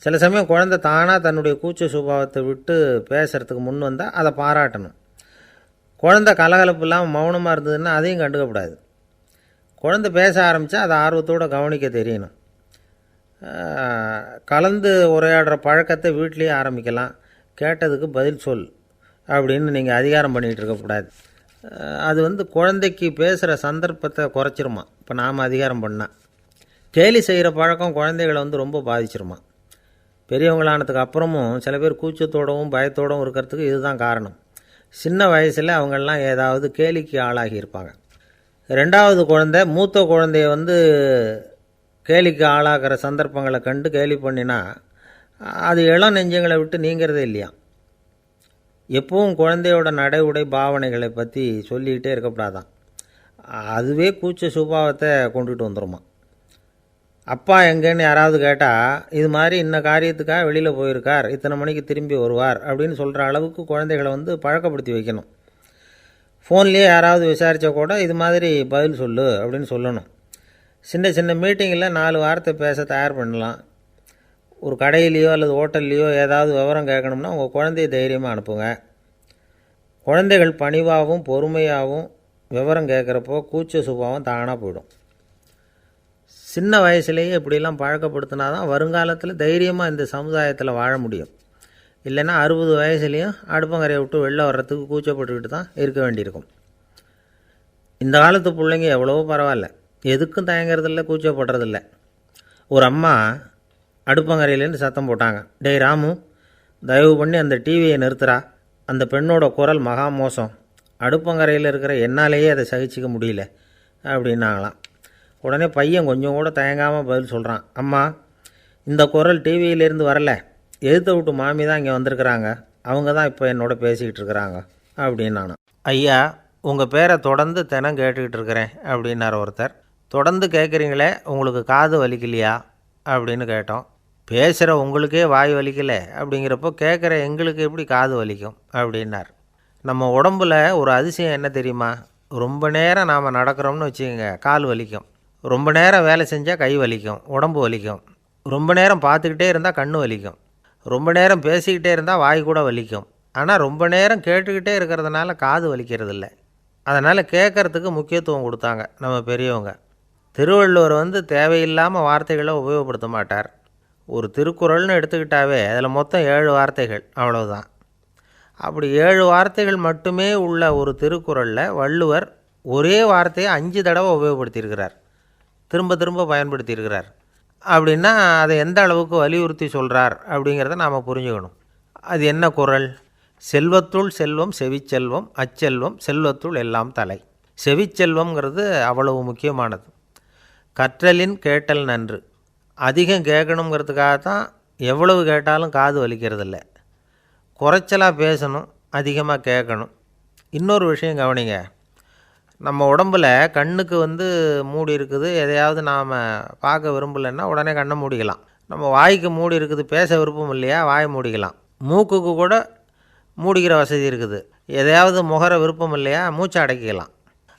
சில சமயம் குழந்தை தானாக தன்னுடைய கூச்ச சுபாவத்தை விட்டு பேசுகிறதுக்கு முன் வந்தால் அதை பாராட்டணும். குழந்தை கலகலப்பு இல்லாமல் மௌனமாக இருந்ததுன்னா அதையும் கண்டுக்கக்கூடாது. குழந்தை பேச ஆரம்பித்தா அதை ஆர்வத்தோடு கவனிக்க தெரியணும். கலந்து உரையாடுற பழக்கத்தை வீட்லேயே ஆரம்பிக்கலாம். கேட்டதுக்கு பதில் சொல் அப்படின்னு நீங்கள் அதிகாரம் பண்ணிகிட்டு இருக்கக்கூடாது. அது வந்து குழந்தைக்கு பேசுகிற சந்தர்ப்பத்தை குறைச்சிருமா. இப்போ நாம் அதிகாரம் பண்ணால் கேலி செய்கிற பழக்கம் குழந்தைகளை வந்து ரொம்ப பாதிச்சிருமா. பெரியவங்களானதுக்கு அப்புறமும் சில பேர் கூச்சத்தோடவும் பயத்தோடவும் இருக்கிறதுக்கு இதுதான் காரணம். சின்ன வயசில் அவங்கெல்லாம் ஏதாவது கேலிக்கு ஆளாகி இருப்பாங்க. 2வது குழந்தை மூத்த குழந்தைய வந்து கேலிக்கு ஆளாகிற சந்தர்ப்பங்களை கண்டு கேலி பண்ணினா அது இளம் நெஞ்சங்களை விட்டு நீங்கிறதே இல்லையா. எப்பவும் குழந்தையோட நடை உடை பாவனைகளை பற்றி சொல்லிக்கிட்டே இருக்கக்கூடாதான். அதுவே கூச்ச சுபாவத்தை கொண்டுகிட்டு வந்துடுமா. அப்பா எங்கேன்னு யாராவது கேட்டால் இது மாதிரி இன்ன காரியத்துக்காக வெளியில் போயிருக்கார், இத்தனை மணிக்கு திரும்பி வருவார் அப்படின்னு சொல்கிற அளவுக்கு குழந்தைகளை வந்து பழக்கப்படுத்தி வைக்கணும். ஃபோன்லேயே யாராவது விசாரித்தா கூட இது மாதிரி பதில் சொல்லு அப்படின்னு சொல்லணும். சின்ன சின்ன மீட்டிங்கில் 4 வார்த்தை பேச தயார் பண்ணலாம். ஒரு கடையிலையோ அல்லது ஹோட்டல்லையோ ஏதாவது விவரம் கேட்கணும்னா உங்கள் குழந்தைய தைரியமாக அனுப்புங்க. குழந்தைகள் பணிவாகவும் பொறுமையாகவும் விவரம் கேட்குறப்போ கூச்ச சுபாவம் தானாக போயிடும். சின்ன வயசுலேயே இப்படிலாம் பழக்கப்படுத்தினா தான் வருங்காலத்தில் தைரியமாக இந்த சமுதாயத்தில் வாழ முடியும். இல்லைன்னா 60 வயசுலேயும் அடுப்பங்கரையை விட்டு வெளில வர்றதுக்கு கூச்சப்பட்டுக்கிட்டு தான் இருக்க வேண்டியிருக்கும். இந்த காலத்து பிள்ளைங்க எவ்வளவோ பரவாயில்ல, எதுக்கும் தயங்குறதில்ல, கூச்சப்படுறதில்ல. ஒரு அம்மா அடுப்பங்கரையிலேருந்து சத்தம் போட்டாங்க, டேய் ராமு, தயவு பண்ணி அந்த டிவியை நிறுத்துறா, அந்த பெண்ணோட குரல் மகா மோசம், அடுப்பங்கரையில் இருக்கிற என்னாலேயே அதை சகிச்சிக்க முடியல அப்படின்னாங்களாம். உடனே பையன் கொஞ்சம் கூட தயங்காமல் பதில் சொல்கிறான், அம்மா இந்த குரல் டிவியிலேருந்து வரல, எதிர்த்த விட்டு மாமி தான் இங்கே வந்திருக்கிறாங்க, அவங்க தான் இப்போ என்னோட பேசிக்கிட்டு இருக்கிறாங்க அப்படின்னானா. ஐயா, உங்கள் பேரை தொடர்ந்து தினம் கேட்டுக்கிட்டு இருக்கிறேன் அப்படின்னார் ஒருத்தர். தொடர்ந்து கேட்குறீங்களே, உங்களுக்கு காது வலிக்கலையா அப்படின்னு கேட்டோம். பேசுகிற உங்களுக்கே வாய் வலிக்கலை அப்படிங்கிறப்போ கேட்குற எங்களுக்கு எப்படி காது வலிக்கும் அப்படின்னார். நம்ம உடம்புல ஒரு அதிசயம் என்ன தெரியுமா? ரொம்ப நேரம் நாம் நடக்கிறோம்னு வச்சுக்கோங்க, கால் வலிக்கும். ரொம்ப நேரம் வேலை செஞ்சால் கை வலிக்கும், உடம்பு வலிக்கும். ரொம்ப நேரம் பார்த்துக்கிட்டே இருந்தால் கண்ணு வலிக்கும். ரொம்ப நேரம் பேசிக்கிட்டே இருந்தால் வாய் கூட வலிக்கும். ஆனால் ரொம்ப நேரம் கேட்டுக்கிட்டே இருக்கிறதுனால காது வலிக்கிறது இல்லை. அதனால் கேட்குறதுக்கு முக்கியத்துவம் கொடுத்தாங்க நம்ம பெரியவங்க. திருவள்ளுவர் வந்து தேவையில்லாமல் வார்த்தைகளை உபயோகப்படுத்த மாட்டார். ஒரு திருக்குறள்னு எடுத்துக்கிட்டாவே அதில் மொத்தம் 7 வார்த்தைகள், அவ்வளவுதான். அப்படி 7 வார்த்தைகள் மட்டுமே உள்ள ஒரு திருக்குறளில் வள்ளுவர் ஒரே வார்த்தையை 5 தடவை உபயோகப்படுத்தியிருக்கிறார், திரும்ப திரும்ப பயன்படுத்தியிருக்கிறார். அப்படின்னா அதை எந்த அளவுக்கு வலியுறுத்தி சொல்கிறார் அப்படிங்கிறத நாம் புரிஞ்சுக்கணும். அது என்ன குறள்? செல்வத்துள் செல்வம் செவிச்செல்வம், அச்செல்வம் செல்வத்துள் எல்லாம் தலை. செவிச்செல்வம்ங்கிறது அவ்வளவு முக்கியமானது. கற்றலின் கேட்டல் நன்று. அதிகம் கேட்கணுங்கிறதுக்காக தான் எவ்வளவு கேட்டாலும் காது வலிக்கிறதில்ல. குறைச்சலாக பேசணும், அதிகமாக கேட்கணும். இன்னொரு விஷயம் கவனிங்க, நம்ம உடம்பில் கண்ணுக்கு மூடி இருக்குது, எதையாவது நாம் பார்க்க விரும்பலைன்னா உடனே கண்ணை மூடிக்கலாம். நம்ம வாய்க்கு மூடி இருக்குது, பேச விருப்பம் இல்லையா, வாயை மூடிக்கலாம். மூக்குக்கு கூட மூடிக்கிற வசதி இருக்குது, எதையாவது முகர விருப்பம் இல்லையா, மூச்சை அடக்கிக்கலாம்.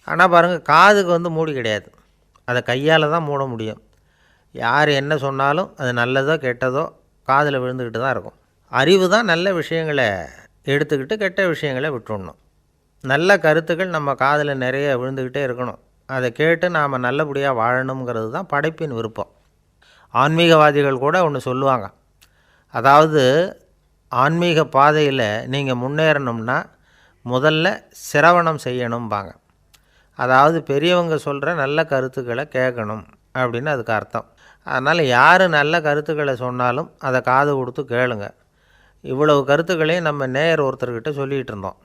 ஆனால் பாருங்கள், காதுக்கு மூடி கிடையாது, அதை கையால் தான் மூட முடியும். யார் என்ன சொன்னாலும் அது நல்லதோ கெட்டதோ காதில் விழுந்துக்கிட்டு தான் இருக்கும். அறிவு தான் நல்ல விஷயங்களை எடுத்துக்கிட்டு கெட்ட விஷயங்களை விட்டுடணும். நல்ல கருத்துக்கள் நம்ம காதில் நிறைய விழுந்துக்கிட்டே இருக்கணும். அதை கேட்டு நாம் நல்லபடியாக வாழணுங்கிறது தான் படைப்பின் விருப்பம். ஆன்மீகவாதிகள் கூட ஒன்று சொல்லுவாங்க, அதாவது ஆன்மீக பாதையில் நீங்கள் முன்னேறணும்னா முதல்ல சிரவணம் செய்யணும்பாங்க. அதாவது பெரியவங்க சொல்கிற நல்ல கருத்துக்களை கேட்கணும் அப்படின்னு அதுக்கு அர்த்தம். அதனால் யார் நல்ல கருத்துக்களை சொன்னாலும் அதை காது கொடுத்து கேளுங்க. இவ்வளவு கருத்துக்களையும் நம்ம நேயர் ஒருத்தர்கிட்ட சொல்லிகிட்டு இருந்தோம்.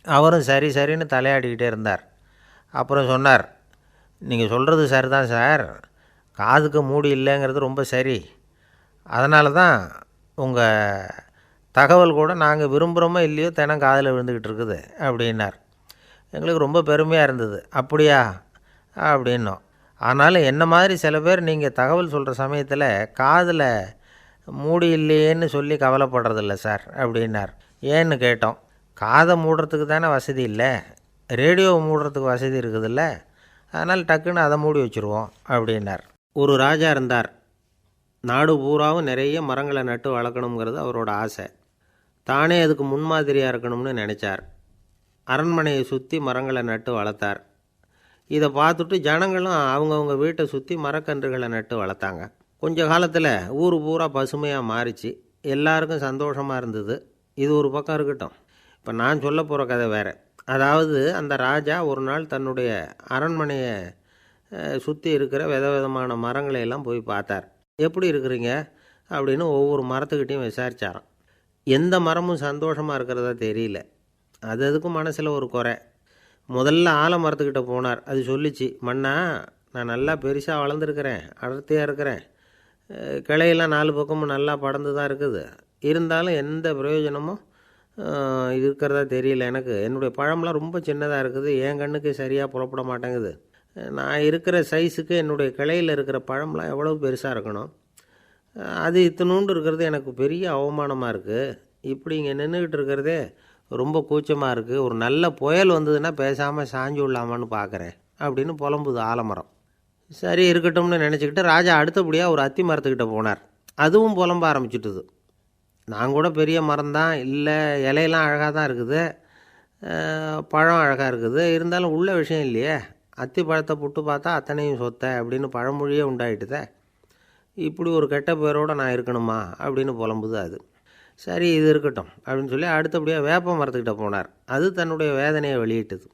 அவரும் சரி சரின்னு தலையாடிக்கிட்டே இருந்தார். அப்புறம் சொன்னார், நீங்கள் சொல்கிறது சரிதான் சார், காதுக்கு மூடி இல்லைங்கிறது ரொம்ப சரி, அதனால தான் உங்கள் தகவல் கூட நாங்கள் விரும்புகிறோமோ இல்லையோ தினம் காதில் விழுந்துக்கிட்டு இருக்குது அப்படின்னார். எங்களுக்கு ரொம்ப பெருமையாக இருந்தது. அப்படியா அப்படின்னோம். ஆனாலும் என்ன மாதிரி சில பேர் நீங்கள் தகவல் சொல்கிற சமயத்தில் காதில் மூடி இல்லையேன்னு சொல்லி கவலைப்படுறதில்ல சார் அப்படின்னார். ஏன்னு கேட்டோம். காதை மூடுறதுக்கு தானே வசதி இல்லை, ரேடியோவை மூடுறதுக்கு வசதி இருக்குதுல்ல, அதனால் டக்குன்னு அதை மூடி வச்சுருவோம் அப்படின்னார். ஒரு ராஜா இருந்தார். நாடு பூராவும் நிறைய மரங்களை நட்டு வளர்க்கணுங்கிறது அவரோட ஆசை. தானே அதுக்கு முன்மாதிரியாக இருக்கணும்னு நினச்சார். அரண்மனையை சுற்றி மரங்களை நட்டு வளர்த்தார். இதை பார்த்துட்டு ஜனங்களும் அவங்கவுங்க வீட்டை சுற்றி மரக்கன்றுகளை நட்டு வளர்த்தாங்க. கொஞ்ச காலத்தில் ஊர் பூரா பசுமையாக மாறிச்சு. எல்லாருக்கும் சந்தோஷமாக இருந்தது. இது ஒரு பக்கம் இருக்கட்டும். இப்போ நான் சொல்ல போகிற கதை வேறு. அதாவது அந்த ராஜா ஒரு நாள் தன்னுடைய அரண்மனையை சுற்றி இருக்கிற விதவிதமான மரங்களை எல்லாம் போய் பார்த்தார். எப்படி இருக்கிறீங்க அப்படின்னு ஒவ்வொரு மரத்துக்கிட்டையும் விசாரித்தாராம். எந்த மரமும் சந்தோஷமாக இருக்கிறதா தெரியல. அதுக்கும் மனசில் ஒரு குறை. முதல்ல ஆலமரத்துக்கிட்ட போனார். அது சொல்லிச்சு, மண்ணா நான் நல்லா பெருசாக வளர்ந்துருக்கிறேன், அடர்த்தியாக இருக்கிறேன், கிளையெல்லாம் 4 பக்கமும் நல்லா படர்ந்து தான் இருக்குது, இருந்தாலும் எந்த பிரயோஜனமும் இருக்கிறதா தெரியல எனக்கு. என்னுடைய பழம்லாம் ரொம்ப சின்னதாக இருக்குது, என் கண்ணுக்கு சரியாக புறப்பட மாட்டேங்குது. நான் இருக்கிற சைஸுக்கு என்னுடைய கிளையில் இருக்கிற பழம்லாம் எவ்வளோ பெருசாக இருக்கணும், அது இத்தினூண்டு இருக்கிறது எனக்கு பெரிய அவமானமாக இருக்குது. இப்படி இங்கே நின்றுக்கிட்டு இருக்கிறதே ரொம்ப கூச்சமாக இருக்குது. ஒரு நல்ல புயல் வந்ததுன்னா பேசாமல் சாஞ்சு விடலாமான்னு பார்க்குறேன் அப்படின்னு புலம்புது ஆலமரம். சரி இருக்கட்டும்னு நினச்சிக்கிட்டு ராஜா அடுத்தபடியாக ஒரு அத்தி மரத்துக்கிட்ட போனார். அதுவும் புலம்ப ஆரம்பிச்சுட்டுது. நான் கூட பெரிய மரம் தான், இல்லை இலையெல்லாம் அழகாக தான் இருக்குது, பழம் அழகாக இருக்குது, இருந்தாலும் உள்ள விஷயம் இல்லையே, அத்தி பழத்தை புட்டு பார்த்தா அத்தனையும் சொத்தை அப்படின்னு பழமொழியே உண்டாயிட்டுதே, இப்படி ஒரு கெட்ட பேரோடு நான் இருக்கணுமா அப்படின்னு புலம்புது அது. சரி இது இருக்கட்டும் அப்படின்னு சொல்லி அடுத்தபடியாக வேப்ப மரத்துக்கிட்ட போனார். அது தன்னுடைய வேதனையை வெளியிட்டது.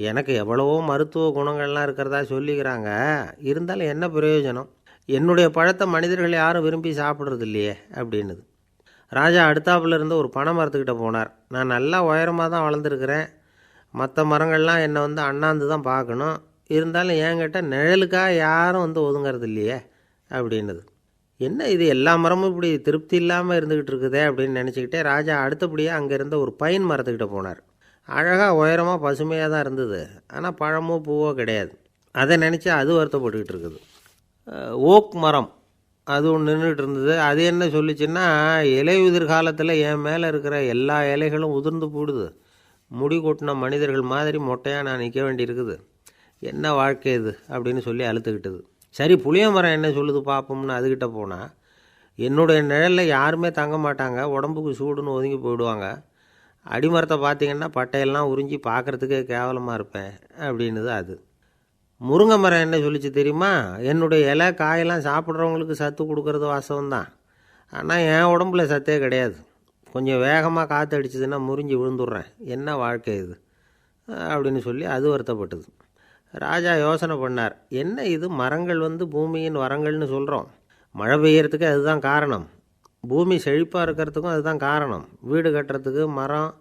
எனக்கு எவ்வளவோ மருத்துவ குணங்கள்லாம் இருக்கிறதா சொல்லிக்கிறாங்க, இருந்தாலும் என்ன பிரயோஜனம், என்னுடைய பழத்தை மனிதர்கள் யாரும் விரும்பி சாப்பிட்றது இல்லையே அப்படின்னுது. ராஜா அடுத்தாப்புல இருந்து ஒரு பனை மரத்துக்கிட்ட போனார். நான் நல்லா உயரமாக தான் வளர்ந்துருக்கிறேன், மற்ற மரங்கள்லாம் என்னை அண்ணாந்து தான் பார்க்கணும், இருந்தாலும் என்கிட்ட நிழலுக்காக யாரும் ஒதுங்கிறது இல்லையே அப்படின்னுது. என்ன இது எல்லா மரமும் இப்படி திருப்தி இல்லாமல் இருந்துக்கிட்டு இருக்குதே அப்படின்னு நினச்சிக்கிட்டே ராஜா அடுத்தபடியாக அங்கே இருந்த ஒரு பைன் மரத்துக்கிட்ட போனார். அழகாக உயரமாக பசுமையாக தான் இருந்தது, ஆனால் பழமோ பூவோ கிடையாது. அதை நினச்சி அது வருத்தப்பட்டுக்கிட்டு இருக்குது. ஓக் மரம் அது ஒன்று நின்றுட்டு இருந்தது. அது என்ன சொல்லிச்சுன்னா, இலையுதிர் காலத்தில் என் மேலே இருக்கிற எல்லா இலைகளும் உதிர்ந்து போடுது, முடி கொட்டின மனிதர்கள் மாதிரி மொட்டையாக நான் நிற்க வேண்டியிருக்குது, என்ன வாழ்க்கை இது அப்படின்னு சொல்லி அழுத்துக்கிட்டது. சரி புளிய மரம் என்ன சொல்லுது பார்ப்போம்னு அதுக்கிட்ட போனால், என்னுடைய நிழலில் யாருமே தங்க மாட்டாங்க, உடம்புக்கு சூடுன்னு ஒதுங்கி போயிடுவாங்க, அடிமரத்தை பார்த்திங்கன்னா பட்டையெல்லாம் உறிஞ்சி பார்க்குறதுக்கே கேவலமாக இருப்பேன் அப்படின்னுது அது. முருங்கை மரம் என்ன சொல்லிச்சு தெரியுமா, என்னுடைய இலை காயெல்லாம் சாப்பிட்றவங்களுக்கு சத்து கொடுக்கறது வாசம்தான், ஆனால் என் உடம்புல சத்தே கிடையாது, கொஞ்சம் வேகமாக காற்று அடிச்சதுன்னா முறிஞ்சு விழுந்துடுறேன், என்ன வாழ்க்கை இது அப்படின்னு சொல்லி அது வருத்தப்பட்டது. ராஜா யோசனை பண்ணார், என்ன இது மரங்கள் பூமியின் வரங்கள்னு சொல்கிறோம், மழை பெய்யறதுக்கு அதுதான் காரணம், பூமி செழிப்பாக இருக்கிறதுக்கும் அதுதான் காரணம், வீடு கட்டுறதுக்கு மரம்,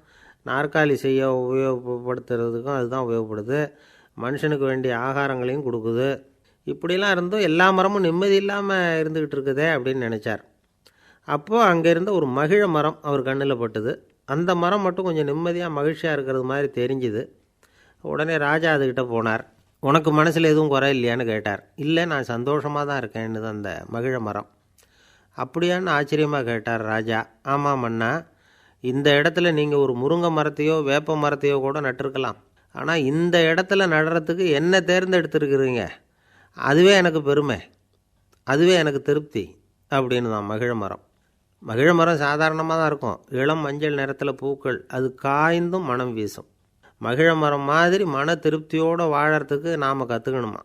நாற்காலி செய்ய உபயோகப்படுத்துறதுக்கும் அதுதான் உபயோகப்படுது, மனுஷனுக்கு வேண்டிய ஆகாரங்களையும் கொடுக்குது, இப்படிலாம் இருந்தும் எல்லா மரமும் நிம்மதி இல்லாமல் இருந்துக்கிட்டு இருக்குதே அப்படின்னு நினச்சார். அப்போது அங்கே இருந்த ஒரு மகிழ மரம் அவர் கண்ணில் பட்டுது. அந்த மரம் மட்டும் கொஞ்சம் நிம்மதியாக மகிழ்ச்சியாக இருக்கிறது மாதிரி தெரிஞ்சுது. உடனே ராஜா அதுக்கிட்ட போனார். உனக்கு மனசில் எதுவும் குறை இல்லையான்னு கேட்டார். இல்லை, நான் சந்தோஷமாக தான் இருக்கேன்னு அந்த மகிழ மரம். அப்படியான்னு ஆச்சரியமாக கேட்டார் ராஜா. ஆமாம் மன்னா, இந்த இடத்துல நீங்கள் ஒரு முருங்கை மரத்தையோ வேப்ப மரத்தையோ கூட நட்டிருக்கலாம், ஆனால் இந்த இடத்துல நடுறதுக்கு என்ன தேர்ந்தெடுத்துருக்குறீங்க, அதுவே எனக்கு பெருமை, அதுவே எனக்கு திருப்தி அப்படின்னு தான் மகிழ மரம். மகிழ மரம் சாதாரணமாக தான் இருக்கும், இளம் மஞ்சள் நிறத்தில் பூக்கள், அது காய்ந்தும் மனம் வீசும். மகிழ மரம் மாதிரி மன திருப்தியோடு வாழறதுக்கு நாம் கற்றுக்கணுமா.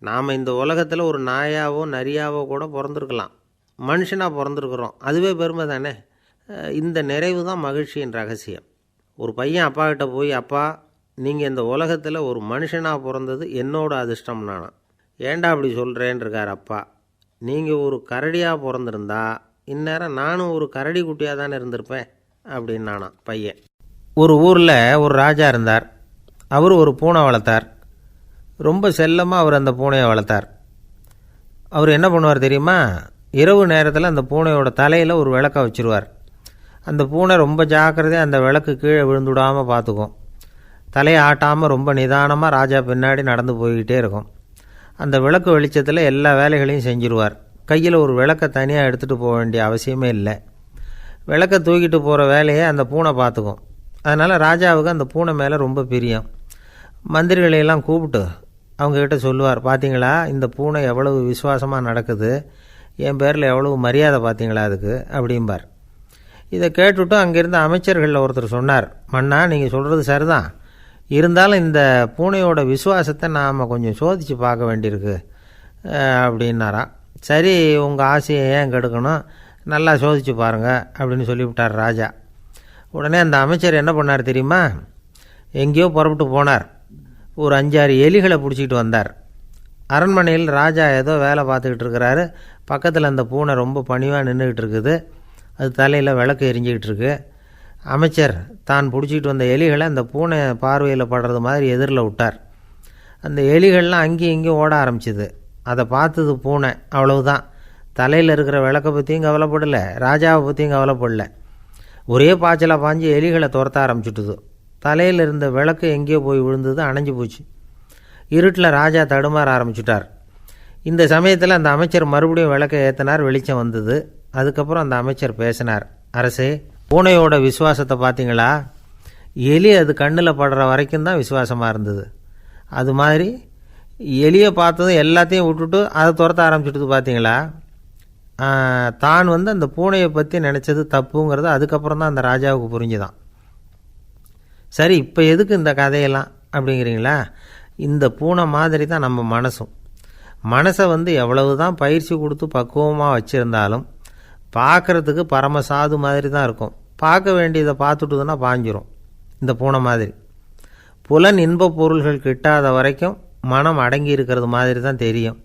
நாம் இந்த உலகத்தில் ஒரு நாயாவோ நரியாவோ கூட பிறந்திருக்கலாம், மனுஷனாக பிறந்திருக்கிறோம், அதுவே பெருமை தானே. இந்த நிறைவு தான் மகிழ்ச்சியின் ரகசியம். ஒரு பையன் அப்பா கிட்ட போய், அப்பா நீங்கள் இந்த உலகத்தில் ஒரு மனுஷனாக பிறந்தது என்னோட அதிர்ஷ்டம் நானா. ஏண்டா அப்படி சொல்கிறேன்னு இருக்கார் அப்பா. நீங்கள் ஒரு கரடியாக பிறந்திருந்தா இந்நேரம் நானும் ஒரு கரடி குட்டியாக தானே இருந்திருப்பேன் அப்படின்னு நானா பையன். ஒரு ஊரில் ஒரு ராஜா இருந்தார். அவர் ஒரு பூனை வளர்த்தார். ரொம்ப செல்லமாக அவர் அந்த பூனையை வளர்த்தார். அவர் என்ன பண்ணுவார் தெரியுமா, இரவு நேரத்தில் அந்த பூனையோட தலையில் ஒரு விளக்கை வச்சுருவார். அந்த பூனை ரொம்ப ஜாக்கிரதையாக அந்த விளக்கு கீழே விழுந்துடாமல் பார்த்துக்கும். தலையை ஆட்டாமல் ரொம்ப நிதானமாக ராஜா பின்னாடி நடந்து போய்கிட்டே இருக்கும். அந்த விளக்கு வெளிச்சத்தில் எல்லா வேலைகளையும் செஞ்சுருவார். கையில் ஒரு விளக்கை தனியாக எடுத்துகிட்டு போக வேண்டிய அவசியமே இல்லை. விளக்கை தூக்கிட்டு போகிற வேலையை அந்த பூனை பார்த்துக்கும். அதனால் ராஜாவுக்கு அந்த பூனை மேலே ரொம்ப பிரியம். மந்திரிகளையெல்லாம் கூப்பிட்டு அவங்கக்கிட்ட சொல்லுவார், பார்த்தீங்களா இந்த பூனை எவ்வளவு விசுவாசமாக நடக்குது, என் பேரில் எவ்வளவு மரியாதை பார்த்தீங்களா அதுக்கு அப்படிம்பார். இதை கேட்டுவிட்டு அங்கேருந்த அமைச்சர்களில் ஒருத்தர் சொன்னார், மன்னா நீங்கள் சொல்கிறது சரிதான், இருந்தாலும் இந்த பூனையோட விசுவாசத்தை நாம் கொஞ்சம் சோதித்து பார்க்க வேண்டியிருக்கு அப்படின்னாராம். சரி, உங்கள் ஆசையை ஏன் கெடுக்கணும், நல்லா சோதித்து பாருங்கள் அப்படின்னு சொல்லிவிட்டார் ராஜா. உடனே அந்த அமைச்சர் என்ன பண்ணார் தெரியுமா, எங்கேயோ புறப்பட்டு போனார். ஒரு 5-6 எலிகளை பிடிச்சிக்கிட்டு வந்தார். அரண்மனையில் ராஜா ஏதோ வேலை பார்த்துக்கிட்டு இருக்கிறாரு. பக்கத்தில் அந்த பூனை ரொம்ப பணிவாக நின்றுக்கிட்டு இருக்குது. அது தலையில் விளக்கு எரிஞ்சிக்கிட்டு இருக்கு. அமைச்சர் தான் பிடிச்சிக்கிட்டு வந்த எலிகளை அந்த பூனை பார்வையில் படுறது மாதிரி எதிரில் விட்டார். அந்த எலிகள்லாம் அங்கேயும் இங்கேயும் ஓட ஆரம்பிச்சிது. அதை பார்த்தது பூனை, அவ்வளவுதான். தலையில் இருக்கிற விளக்கை பற்றியும் கவலைப்படலை, ராஜாவை பற்றியும் கவலைப்படலை. ஒரே பாய்ச்சலாக பாஞ்சு எலிகளை துரத்த ஆரம்பிச்சுட்டுது. தலையில் இருந்த விளக்கு எங்கேயோ போய் விழுந்தது, அணைஞ்சு போச்சு. இருட்டில் ராஜா தடுமாற ஆரம்பிச்சுட்டார். இந்த சமயத்தில் அந்த அமைச்சர் மறுபடியும் விளக்கை ஏற்றினார். வெளிச்சம் வந்தது. அதுக்கப்புறம் அந்த அமைச்சர் பேசினார், அரசே, பூனையோட விசுவாசத்தை பார்த்தீங்களா, எலி அது கண்ணில் படுற வரைக்கும் தான் விசுவாசமாக இருந்தது. அது மாதிரி எலியை பார்த்ததும் எல்லாத்தையும் விட்டுட்டு அதை துரத்த ஆரம்பிச்சுட்டு பார்த்தீங்களா. தான் அந்த பூனையை பற்றி நினச்சது தப்புங்கிறது அதுக்கப்புறம் தான் அந்த ராஜாவுக்கு புரிஞ்சுதான். சரி, இப்போ எதுக்கு இந்த கதையெல்லாம் அப்படிங்கிறீங்களா, இந்த பூனை மாதிரி தான் நம்ம மனசும். மனசை எவ்வளவு தான் பயிற்சி கொடுத்து பக்குவமாக வச்சுருந்தாலும் பார்க்குறதுக்கு பரமசாது மாதிரி தான் இருக்கும். பார்க்க வேண்டியதை பார்த்துட்டுதுன்னா பாஞ்சிரும். இந்த பூனை மாதிரி புலன் இன்ப பொருள்கள் கிட்டாத வரைக்கும் மனம் அடங்கி இருக்கிறது மாதிரி தான் தெரியும்.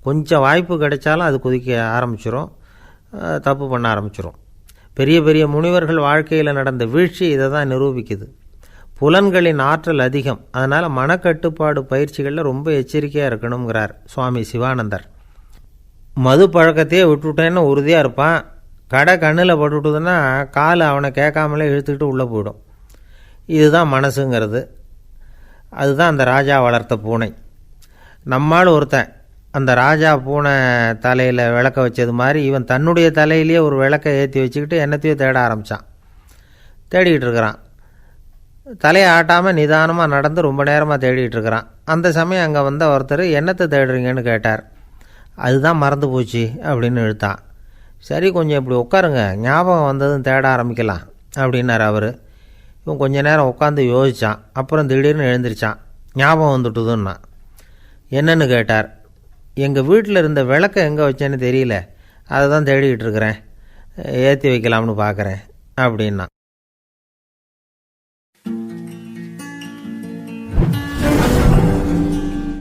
கொஞ்சம் வாய்ப்பு கிடைச்சாலும் அது குதிக்க ஆரம்பிச்சிரும், தப்பு பண்ண ஆரம்பிச்சிரும். பெரிய பெரிய முனிவர்கள் வாழ்க்கையில் நடந்த வீழ்ச்சி இதை தான் நிரூபிக்குது. புலன்களின் ஆற்றல் அதிகம், அதனால் மனக்கட்டுப்பாடு பயிற்சிகளில் ரொம்ப எச்சரிக்கையாக இருக்கணுங்கிறார் சுவாமி சிவானந்தர். மது பழக்கத்தையே விட்டுவிட்டேன்னு உறுதியாக இருப்பான். கடை கண்ணில் பட்டுவிட்டுதுன்னா கால் அவனை கேட்காமலே இழுத்துக்கிட்டு உள்ளே போயிடும். இதுதான் மனசுங்கிறது. அதுதான் அந்த ராஜா வளர்த்த பூனை. நம்மால் ஒருத்தன் அந்த ராஜா பூனை தலையில் விளக்க வச்சது மாதிரி இவன் தன்னுடைய தலையிலேயே ஒரு விளக்கை ஏற்றி வச்சுக்கிட்டு என்னத்தையோ தேட ஆரம்பித்தான். தேடிக்கிட்டு இருக்கிறான். தலையை ஆட்டாமல் நிதானமாக நடந்து ரொம்ப நேரமாக தேடிகிட்டு இருக்கிறான். அந்த சமயம் அங்கே வந்த ஒருத்தர், என்னத்தை தேடுறீங்கன்னு கேட்டார். அதுதான் மறந்து போச்சு அப்படின்னு இழுத்தான். சரி, கொஞ்சம் இப்படி உட்காருங்க, ஞாபகம் வந்ததும் தேட ஆரம்பிக்கலாம் அப்படின்னார் அவர். இவன் கொஞ்ச நேரம் உட்காந்து யோசித்தான். அப்புறம் திடீர்னு எழுந்திரிச்சான். ஞாபகம் வந்துட்டுதுன்னா. என்னன்னு கேட்டார். எங்கள் வீட்டில் இருந்த விளக்கை எங்கே வச்சேன்னு தெரியல, அதை தான் தேடிக்கிட்டு இருக்கிறேன், ஏற்றி வைக்கலாம்னு பார்க்குறேன் அப்படின்னா.